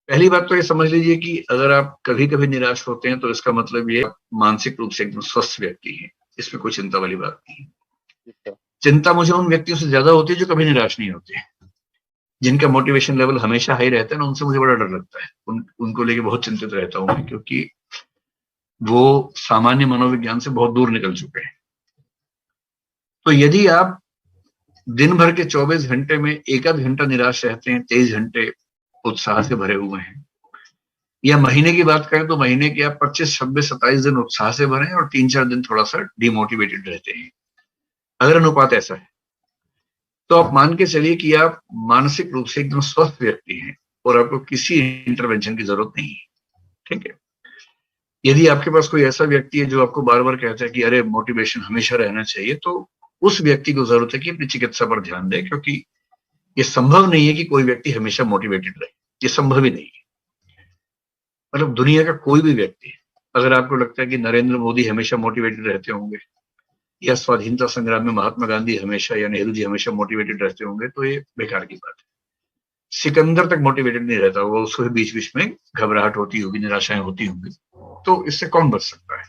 पहली बात तो ये समझ लीजिए कि अगर आप कभी कभी निराश होते हैं तो इसका मतलब ये मानसिक रूप से एकदम स्वस्थ व्यक्ति है, इसमें कोई चिंता वाली बात नहीं। अच्छा। चिंता मुझे उन व्यक्तियों से ज्यादा होती है जो कभी निराश नहीं होते, जिनका मोटिवेशन लेवल हमेशा हाई रहता है ना, उनसे मुझे बड़ा डर लगता है। उनको लेके बहुत चिंतित रहता हूँ मैं, क्योंकि वो सामान्य मनोविज्ञान से बहुत दूर निकल चुके हैं। तो यदि आप दिन भर के 24 घंटे में एक आध घंटा निराश रहते हैं, 23 घंटे उत्साह से भरे हुए हैं, या महीने की बात करें तो महीने के आप 25, 26, 27 दिन उत्साह से भरे और 3-4 दिन थोड़ा सा डिमोटिवेटेड रहते हैं, अगर अनुपात ऐसा है, तो आप मान के चलिए कि आप मानसिक रूप से एकदम स्वस्थ व्यक्ति हैं और आपको किसी इंटरवेंशन की जरूरत नहीं है। ठीक है। यदि आपके पास कोई ऐसा व्यक्ति है जो आपको बार बार कहता है कि अरे मोटिवेशन हमेशा रहना चाहिए, तो उस व्यक्ति को जरूरत है कि अपनी चिकित्सा पर ध्यान दे, क्योंकि ये संभव नहीं है कि कोई व्यक्ति हमेशा मोटिवेटेड रहे। ये संभव ही नहीं है। मतलब दुनिया का कोई भी व्यक्ति, अगर आपको लगता है कि नरेंद्र मोदी हमेशा मोटिवेटेड रहते होंगे, या स्वाधीनता संग्राम में महात्मा गांधी हमेशा या नेहरू जी हमेशा मोटिवेटेड रहते होंगे, तो ये बेकार की बात है। सिकंदर तक मोटिवेटेड नहीं रहता होगा, उसको बीच बीच में घबराहट होती होगी, निराशाएं होती होंगी। तो इससे कौन बच सकता है?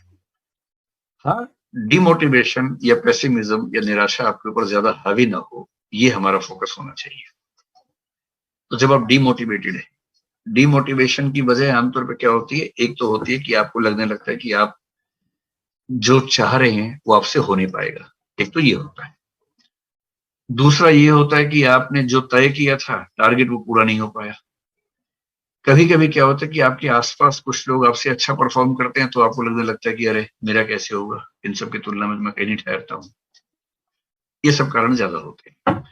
हाँ, डिमोटिवेशन या पेसिमिज्म या निराशा आपके ऊपर ज्यादा हावी ना हो, ये हमारा फोकस होना चाहिए। तो जब आप डिमोटिवेटेड है, डिमोटिवेशन की वजह आमतौर पर क्या होती है? एक तो होती है कि आपको लगने लगता है कि आप जो चाह रहे हैं वो आपसे हो नहीं पाएगा, एक तो ये होता है। दूसरा ये होता है कि आपने जो तय किया था टारगेट, वो पूरा नहीं हो पाया। कभी कभी क्या होता है कि आपके आसपास कुछ लोग आपसे अच्छा परफॉर्म करते हैं, तो आपको लगने लगता है कि अरे मेरा कैसे होगा, इन सब की तुलना में मैं कहीं नहीं ठहरता हूँ। ये सब कारण ज्यादा होते हैं।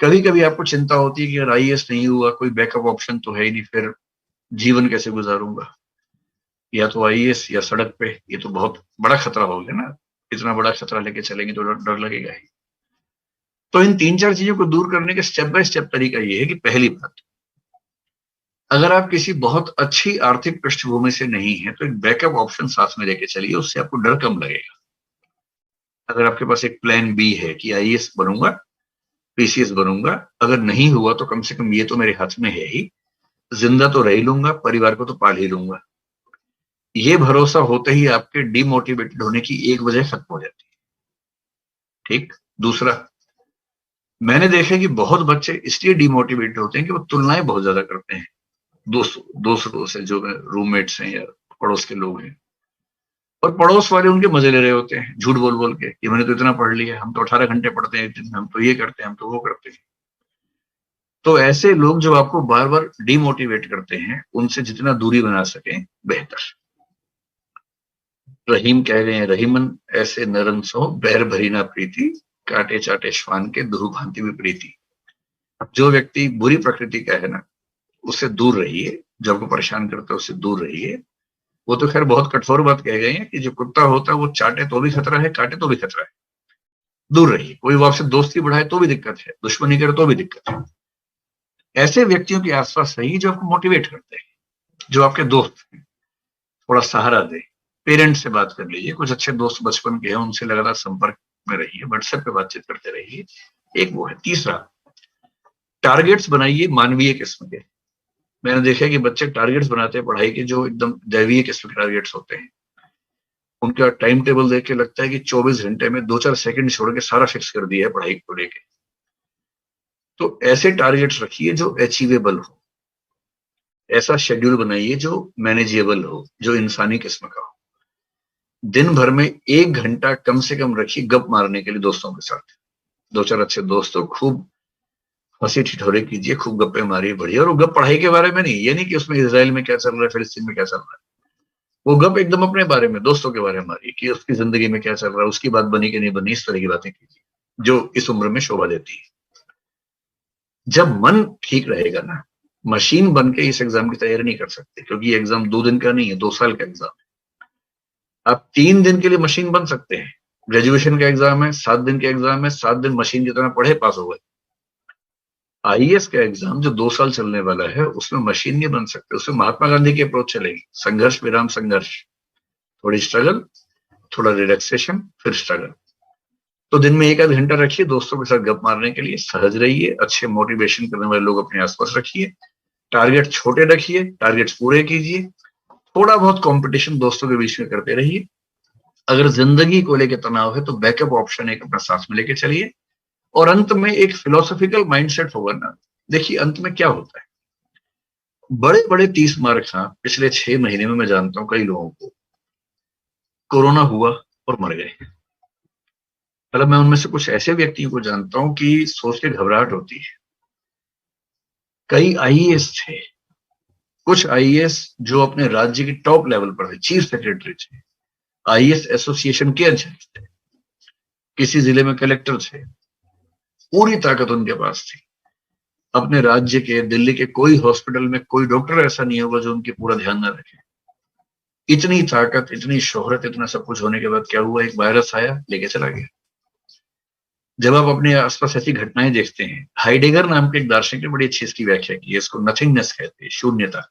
कभी कभी आपको चिंता होती है कि अगर आईएएस नहीं हुआ, कोई बैकअप ऑप्शन तो है ही नहीं, फिर जीवन कैसे गुजारूंगा? या तो आईएएस या सड़क पे, ये तो बहुत बड़ा खतरा हो गया ना। इतना बड़ा खतरा लेके चलेंगे तो डर लगेगा ही। तो इन 3-4 चीजों को दूर करने का स्टेप बाय स्टेप तरीका ये है कि पहली बात, अगर आप किसी बहुत अच्छी आर्थिक पृष्ठभूमि से नहीं है, तो एक बैकअप ऑप्शन साथ में लेके चलिए, उससे आपको डर कम लगेगा। अगर आपके पास एक प्लान बी है कि आईएएस बनूंगा, पीसीएस बनूंगा, अगर नहीं हुआ तो कम से कम ये तो मेरे हाथ में है ही, जिंदा तो रह ही लूंगा, परिवार को तो पाल ही लूंगा। ये भरोसा होते ही आपके डिमोटिवेटेड होने की एक वजह खत्म हो जाती है। ठीक। दूसरा, मैंने देखा कि बहुत बच्चे इसलिए डिमोटिवेटेड होते हैं कि वो तुलनाएं बहुत ज्यादा करते हैं दोस्तों से, जो रूममेट्स हैं या पड़ोस के लोग हैं, और पड़ोस वाले उनके मजे ले रहे होते हैं झूठ बोल बोल के कि मैंने तो इतना पढ़ लिया, हम तो 18 घंटे पढ़ते हैं एक दिन में, हम तो ये करते हैं, हम तो वो करते हैं। तो ऐसे लोग जो आपको बार बार डिमोटिवेट करते हैं, उनसे जितना दूरी बना सके बेहतर। रहीम कह गए हैं, रहीमन ऐसे नरम सो बैर भरी ना प्रीति, काटे चाटे श्वान के दुरु भांति भी प्रीति। जो व्यक्ति बुरी प्रकृति का है ना, उससे दूर रहिए। जो आपको परेशान करता है उससे दूर रहिए। वो तो खैर बहुत कठोर बात कह गए हैं कि जो कुत्ता होता है वो चाटे तो भी खतरा है, काटे तो भी खतरा है। दूर रहिए। कोई वो आपसे दोस्ती बढ़ाए तो भी दिक्कत है, दुश्मनी करे तो भी दिक्कत है। ऐसे व्यक्तियों के आसपास रहिए जो आपको मोटिवेट करते हैं, जो आपके दोस्त हैं, थोड़ा सहारा दे। पेरेंट्स से बात कर लीजिए, कुछ अच्छे दोस्त बचपन के हैं, उनसे लगातार संपर्क में रहिए, व्हाट्सएप पे बातचीत करते रहिए। एक वो है। तीसरा, टारगेट्स बनाइए मानवीय किस्म के। मैंने देखा है कि बच्चे टारगेट्स बनाते हैं पढ़ाई के जो एकदम दैवीय किस्म के टारगेट्स होते हैं। उनका टाइम टेबल देख के लगता है कि 24 घंटे में 2-4 सेकंड छोड़ के सारा फिक्स कर दिया है पढ़ाई को लेके। तो ऐसे टारगेट्स रखिए जो अचीवेबल हो। ऐसा शेड्यूल बनाइए जो मैनेजेबल हो, जो इंसानी किस्म का हो। दिन भर में 1 घंटा कम से कम रखिए गप मारने के लिए दोस्तों के साथ। 2-4 अच्छे दोस्तों, खूब हंसी ठिठोरे कीजिए, खूब गप्पे मारिए, बढ़िया। और वो गप पढ़ाई के बारे में नहीं, ये नहीं कि उसमें इसराइल में क्या चल रहा है, फिलिस्तीन में क्या चल रहा है। वो गप एकदम अपने बारे में, दोस्तों के बारे में मारिए कि उसकी जिंदगी में क्या चल रहा है, उसकी बात बनी कि नहीं बनी, इस तरह की बातें कीजिए जो इस उम्र में शोभा देती है। जब मन ठीक रहेगा ना, मशीन बन के इस एग्जाम की तैयारी नहीं कर सकते, क्योंकि ये एग्जाम 2 दिन का नहीं है, 2 साल का एग्जाम है। आप 3 दिन के लिए मशीन बन सकते हैं। ग्रेजुएशन का एग्जाम है, 7 दिन का एग्जाम है, 7 दिन मशीन की तरह पढ़े, पास हो गए। आईएएस का एग्जाम जो 2 साल चलने वाला है, उसमें मशीन नहीं बन सकते। उसमें महात्मा गांधी की अप्रोच चलेगी, संघर्ष विराम संघर्ष, थोड़ी स्ट्रगल, थोड़ा रिलैक्सेशन, फिर स्ट्रगल। तो दिन में 1 आध घंटा रखिए दोस्तों के साथ गप मारने के लिए, सहज रहिए, अच्छे मोटिवेशन करने वाले लोग अपने आसपास रखिए। टारगेट छोटे रखिए, टारगेट्स पूरे कीजिए, थोड़ा बहुत कंपटीशन दोस्तों के बीच में करते रहिए। अगर जिंदगी को लेकर तनाव है तो बैकअप ऑप्शन एक अपना साथ में लेके चलिए। और अंत में एक फिलोसॉफिकल माइंडसेट होगा ना, देखिए अंत में क्या होता है, बड़े बड़े 30 मार्क्स, हाँ पिछले 6 महीने में मैं जानता हूं कई लोगों को कोरोना हुआ और मर गए। मतलब मैं उनमें से कुछ ऐसे व्यक्तियों को जानता हूं कि सोच के घबराहट होती है। कई आईएएस थे, कुछ आईएएस जो अपने राज्य के टॉप लेवल पर थे, चीफ सेक्रेटरी थे, आईएएस एसोसिएशन के अध्यक्ष थे, किसी जिले में कलेक्टर थे, पूरी ताकत उनके पास थी। अपने राज्य के, दिल्ली के कोई हॉस्पिटल में कोई डॉक्टर ऐसा नहीं होगा जो उनकी पूरा ध्यान न रखे। इतनी ताकत, इतनी शोहरत, इतना सब कुछ होने के बाद क्या हुआ, एक वायरस आया, लेके चला गया। जब आप अपने आसपास ऐसी घटनाएं देखते हैं, हाइडेगर नाम के एक दार्शनिक ने बड़ी अच्छी इसकी व्याख्या की है, इसको नथिंगनेस कहते हैं, शून्यता।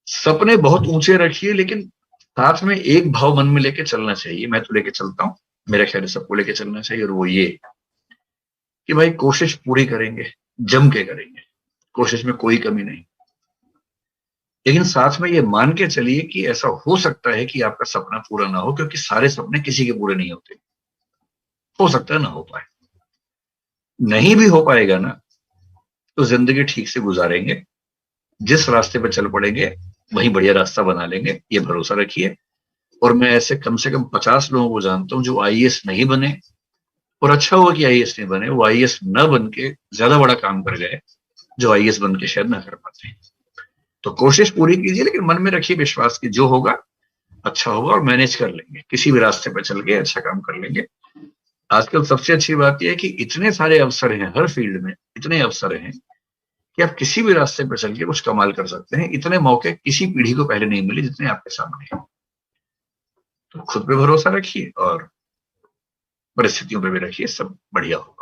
सपने बहुत ऊंचे रखिए, लेकिन साथ में एक भाव मन में लेके चलना चाहिए। मैं तो लेके चलता हूं, मेरा ख्याल है सबको लेके चलना चाहिए, और वो ये कि भाई कोशिश पूरी करेंगे, जम के करेंगे, कोशिश में कोई कमी नहीं। लेकिन साथ में ये मान के चलिए कि ऐसा हो सकता है कि आपका सपना पूरा ना हो, क्योंकि सारे सपने किसी के पूरे नहीं होते, हो सकता है ना हो पाए। नहीं भी हो पाएगा ना तो जिंदगी ठीक से गुजारेंगे, जिस रास्ते पर चल पड़ेंगे वही बढ़िया रास्ता बना लेंगे, ये भरोसा रखिए। और मैं ऐसे कम से कम 50 लोगों को जानता हूं जो आईएएस नहीं बने, और अच्छा हुआ कि आईएएस नहीं बने, वो आईएएस न बन के ज्यादा बड़ा काम कर गए जो आईएएस बन के शायद ना कर पाते। तो कोशिश पूरी कीजिए, लेकिन मन में रखिए विश्वास की जो होगा अच्छा होगा, और मैनेज कर लेंगे, किसी भी रास्ते पर चल के अच्छा काम कर लेंगे। आजकल सबसे अच्छी बात यह है कि इतने सारे अवसर हैं, हर फील्ड में इतने अवसर हैं कि आप किसी भी रास्ते पर चल के कुछ कमाल कर सकते हैं। इतने मौके किसी पीढ़ी को पहले नहीं मिले जितने आपके सामने हैं। तो खुद पे भरोसा रखिए और परिस्थितियों पे भी रखिए, सब बढ़िया हो।